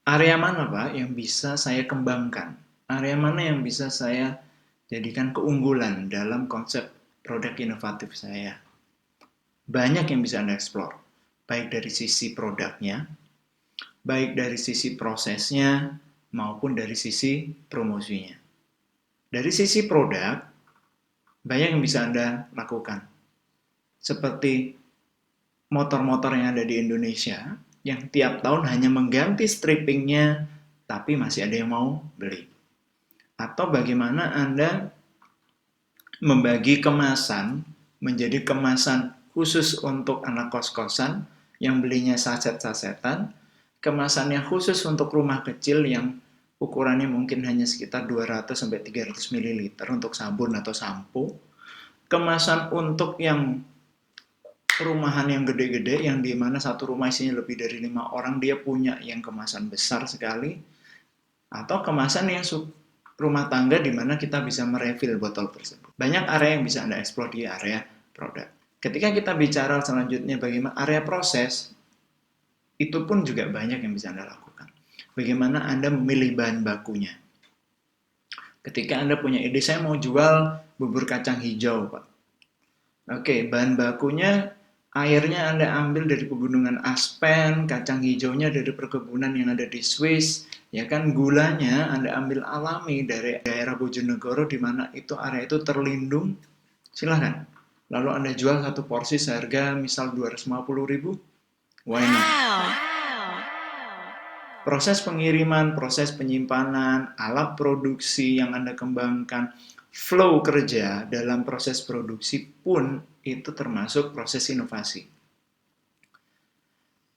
area mana Pak yang bisa saya kembangkan? Area mana yang bisa saya jadikan keunggulan dalam konsep produk inovatif saya? Banyak yang bisa Anda explore, baik dari sisi produknya, baik dari sisi prosesnya, maupun dari sisi promosinya. Dari sisi produk, banyak yang bisa Anda lakukan. Seperti motor-motor yang ada di Indonesia, yang tiap tahun hanya mengganti strippingnya, tapi masih ada yang mau beli. Atau bagaimana Anda membagi kemasan menjadi kemasan khusus untuk anak kos-kosan yang belinya saset-sasetan, kemasannya khusus untuk rumah kecil yang ukurannya mungkin hanya sekitar 200-300 ml untuk sabun atau sampo, kemasan untuk yang rumahan yang gede-gede yang dimana satu rumah isinya lebih dari 5 orang dia punya yang kemasan besar sekali, atau kemasan yang rumah tangga di mana kita bisa merefill botol tersebut. Banyak area yang bisa Anda eksplor di area produk. Ketika kita bicara selanjutnya bagaimana area proses, itu pun juga banyak yang bisa Anda lakukan. Bagaimana Anda memilih bahan bakunya. Ketika Anda punya ide, saya mau jual bubur kacang hijau, Pak. Oke, bahan bakunya airnya Anda ambil dari pegunungan Aspen, kacang hijaunya dari perkebunan yang ada di Swiss, ya kan, gulanya Anda ambil alami dari daerah Bojonegoro di mana itu area itu terlindung. Silahkan. Lalu Anda jual satu porsi seharga misal 250.000. Why not? Proses pengiriman, proses penyimpanan, alat produksi yang Anda kembangkan, flow kerja dalam proses produksi pun itu termasuk proses inovasi.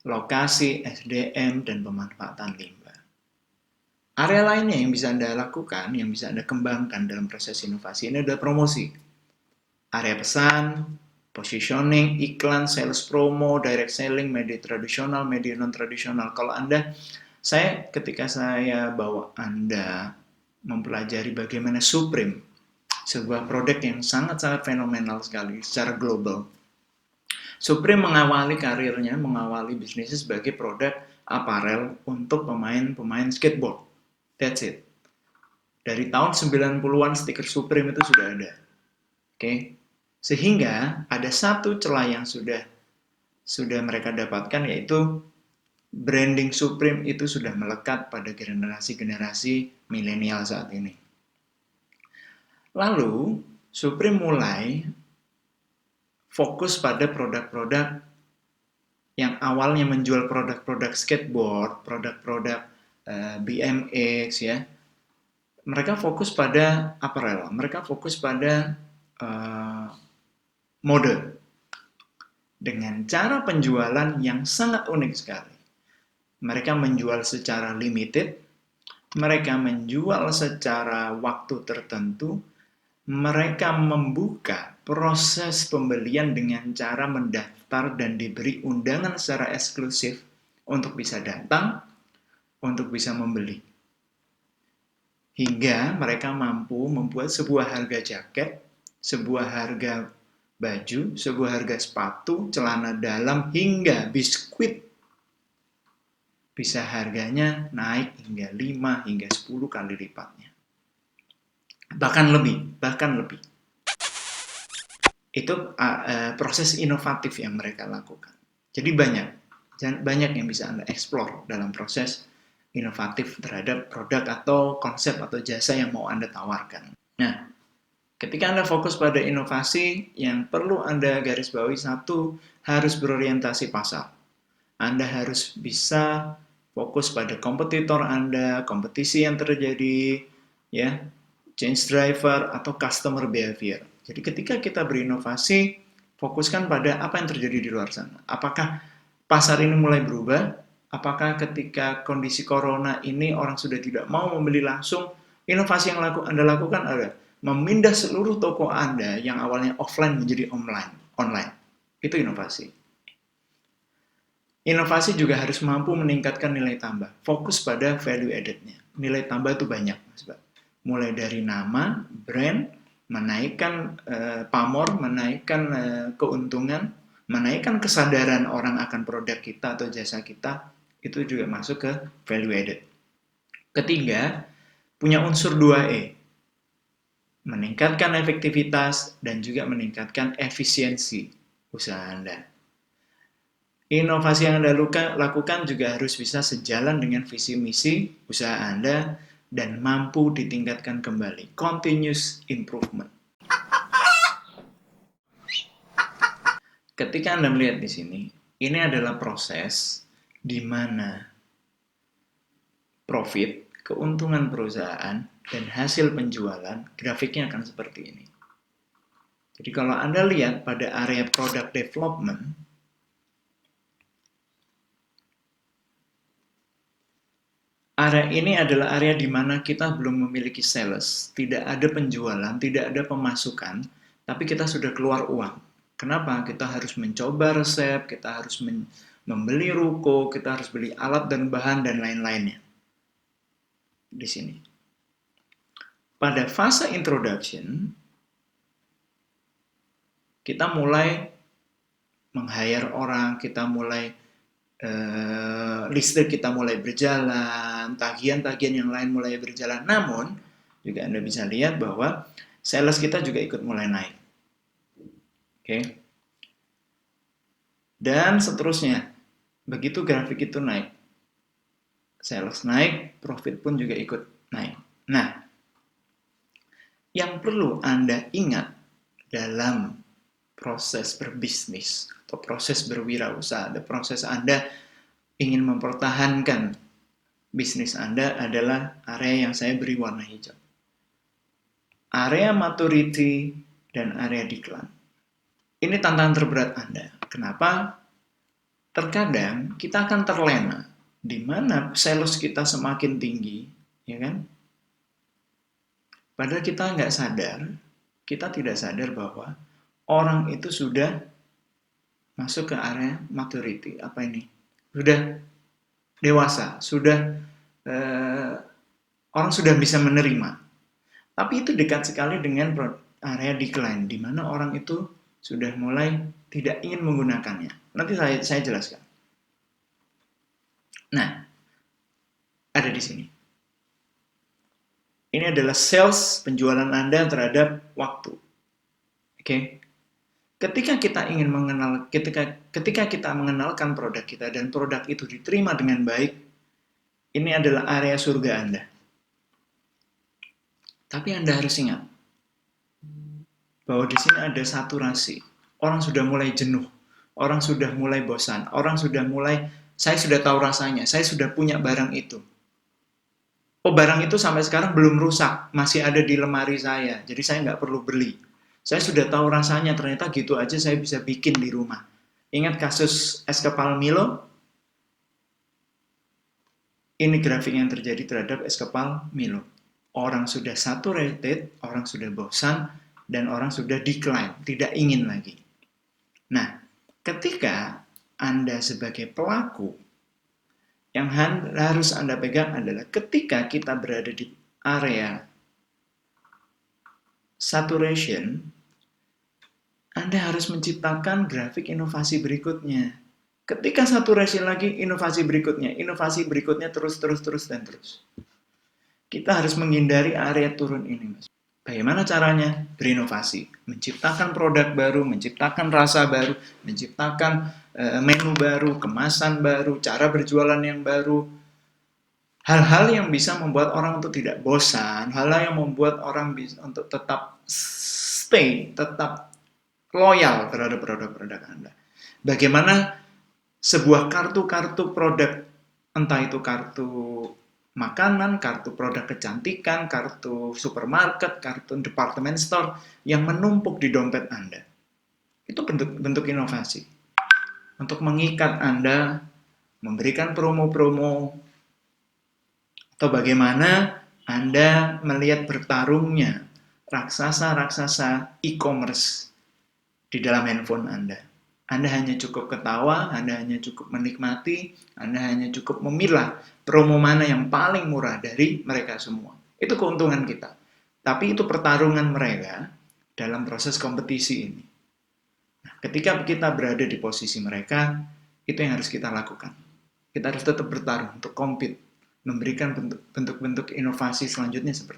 Lokasi, SDM, dan pemanfaatan limbah. Area lainnya yang bisa Anda lakukan, yang bisa Anda kembangkan dalam proses inovasi ini adalah promosi. Area pesan, positioning, iklan, sales promo, direct selling, media tradisional, media non-tradisional. Kalau ketika saya bawa Anda mempelajari bagaimana Supreme, sebuah produk yang sangat-sangat fenomenal sekali secara global. Supreme mengawali karirnya, mengawali bisnisnya sebagai produk aparel untuk pemain-pemain skateboard. That's it. Dari tahun 90-an stiker Supreme itu sudah ada. Oke. Sehingga ada satu celah yang sudah mereka dapatkan, yaitu branding Supreme itu sudah melekat pada generasi-generasi milenial saat ini. Lalu, Supreme mulai fokus pada produk-produk yang awalnya menjual produk-produk skateboard, produk-produk BMX, ya. Mereka fokus pada apparel, mereka fokus pada mode dengan cara penjualan yang sangat unik sekali. Mereka menjual secara limited, mereka menjual secara waktu tertentu, mereka membuka proses pembelian dengan cara mendaftar dan diberi undangan secara eksklusif untuk bisa datang, untuk bisa membeli. Hingga mereka mampu membuat sebuah harga jaket, sebuah harga baju, sebuah harga sepatu, celana dalam, hingga biskuit bisa harganya naik hingga 5 hingga 10 kali lipatnya. Bahkan lebih. Itu proses inovatif yang mereka lakukan. Jadi banyak yang bisa Anda explore dalam proses inovatif terhadap produk atau konsep atau jasa yang mau Anda tawarkan. Nah, ketika Anda fokus pada inovasi, yang perlu Anda garis bawahi, satu, harus berorientasi pasar. Anda harus bisa fokus pada kompetitor Anda, kompetisi yang terjadi, ya, change driver atau customer behavior. Jadi ketika kita berinovasi, fokuskan pada apa yang terjadi di luar sana. Apakah pasar ini mulai berubah? Apakah ketika kondisi corona ini orang sudah tidak mau membeli langsung? Inovasi yang Anda lakukan adalah memindah seluruh toko Anda yang awalnya offline menjadi online. Itu inovasi. Inovasi juga harus mampu meningkatkan nilai tambah. Fokus pada value added-nya. Nilai tambah itu banyak, Mas Pak. Mulai dari nama, brand, menaikkan pamor, menaikkan keuntungan, menaikkan kesadaran orang akan produk kita atau jasa kita, Itu juga masuk ke value added. Ketiga, punya unsur 2E. Meningkatkan efektivitas dan juga meningkatkan efisiensi usaha Anda. Inovasi yang Anda lakukan juga harus bisa sejalan dengan visi misi usaha Anda dan mampu ditingkatkan kembali. Continuous improvement. Ketika Anda melihat di sini, ini adalah proses di mana profit, keuntungan perusahaan, dan hasil penjualan, grafiknya akan seperti ini. Jadi kalau Anda lihat pada area product development, area ini adalah area di mana kita belum memiliki sales, tidak ada penjualan, tidak ada pemasukan, tapi kita sudah keluar uang. Kenapa? Kita harus mencoba resep, kita harus membeli ruko, kita harus beli alat dan bahan, dan lain-lainnya. Di sini. Pada fase introduction, kita mulai meng-hire orang, kita mulai listrik kita mulai berjalan, tagihan-tagihan yang lain mulai berjalan. Namun, juga Anda bisa lihat bahwa sales kita juga ikut mulai naik. Oke. Dan seterusnya, begitu grafik itu naik, sales naik, profit pun juga ikut naik. Nah, yang perlu Anda ingat dalam proses berbisnis atau proses berwirausaha, proses Anda ingin mempertahankan bisnis Anda adalah area yang saya beri warna hijau. Area maturity dan area decline. Ini tantangan terberat Anda. Kenapa? Terkadang kita akan terlena di mana sales kita semakin tinggi, ya kan? Padahal kita nggak sadar, kita tidak sadar bahwa orang itu sudah masuk ke area maturity. Apa ini? Sudah dewasa, orang sudah bisa menerima. Tapi itu dekat sekali dengan area decline, di mana orang itu sudah mulai tidak ingin menggunakannya. Nanti saya jelaskan. Nah, ada di sini. Ini adalah sales penjualan Anda terhadap waktu. Oke. Ketika kita ingin ketika kita mengenalkan produk kita dan produk itu diterima dengan baik, ini adalah area surga Anda. Tapi Anda harus ingat bahwa di sini ada saturasi. Orang sudah mulai jenuh, orang sudah mulai bosan, orang sudah mulai, saya sudah tahu rasanya, saya sudah punya barang itu. Oh, barang itu sampai sekarang belum rusak, masih ada di lemari saya, jadi saya nggak perlu beli. Saya sudah tahu rasanya, ternyata gitu aja saya bisa bikin di rumah. Ingat kasus es kepal Milo? Ini grafik yang terjadi terhadap es kepal Milo. Orang sudah saturated, orang sudah bosan, dan orang sudah decline, tidak ingin lagi. Nah, ketika Anda sebagai pelaku, yang harus Anda pegang adalah ketika kita berada di area saturation, Anda harus menciptakan grafik inovasi berikutnya. Ketika saturation lagi, inovasi berikutnya terus. Kita harus menghindari area turun ini, Mas. Bagaimana caranya? Berinovasi, menciptakan produk baru, menciptakan rasa baru, menciptakan menu baru, kemasan baru, cara berjualan yang baru. Hal-hal yang bisa membuat orang untuk tidak bosan, hal-hal yang membuat orang bisa untuk tetap stay, tetap loyal terhadap produk-produk Anda. Bagaimana sebuah kartu-kartu produk, entah itu kartu makanan, kartu produk kecantikan, kartu supermarket, kartu department store yang menumpuk di dompet Anda. Itu bentuk inovasi. Untuk mengikat Anda, memberikan promo-promo, atau bagaimana Anda melihat bertarungnya raksasa-raksasa e-commerce di dalam handphone Anda. Anda hanya cukup ketawa, Anda hanya cukup menikmati, Anda hanya cukup memilah promo mana yang paling murah dari mereka semua. Itu keuntungan kita. Tapi itu pertarungan mereka dalam proses kompetisi ini. Nah, ketika kita berada di posisi mereka, itu yang harus kita lakukan. kita harus tetap bertarung untuk compete, memberikan bentuk-bentuk inovasi selanjutnya seperti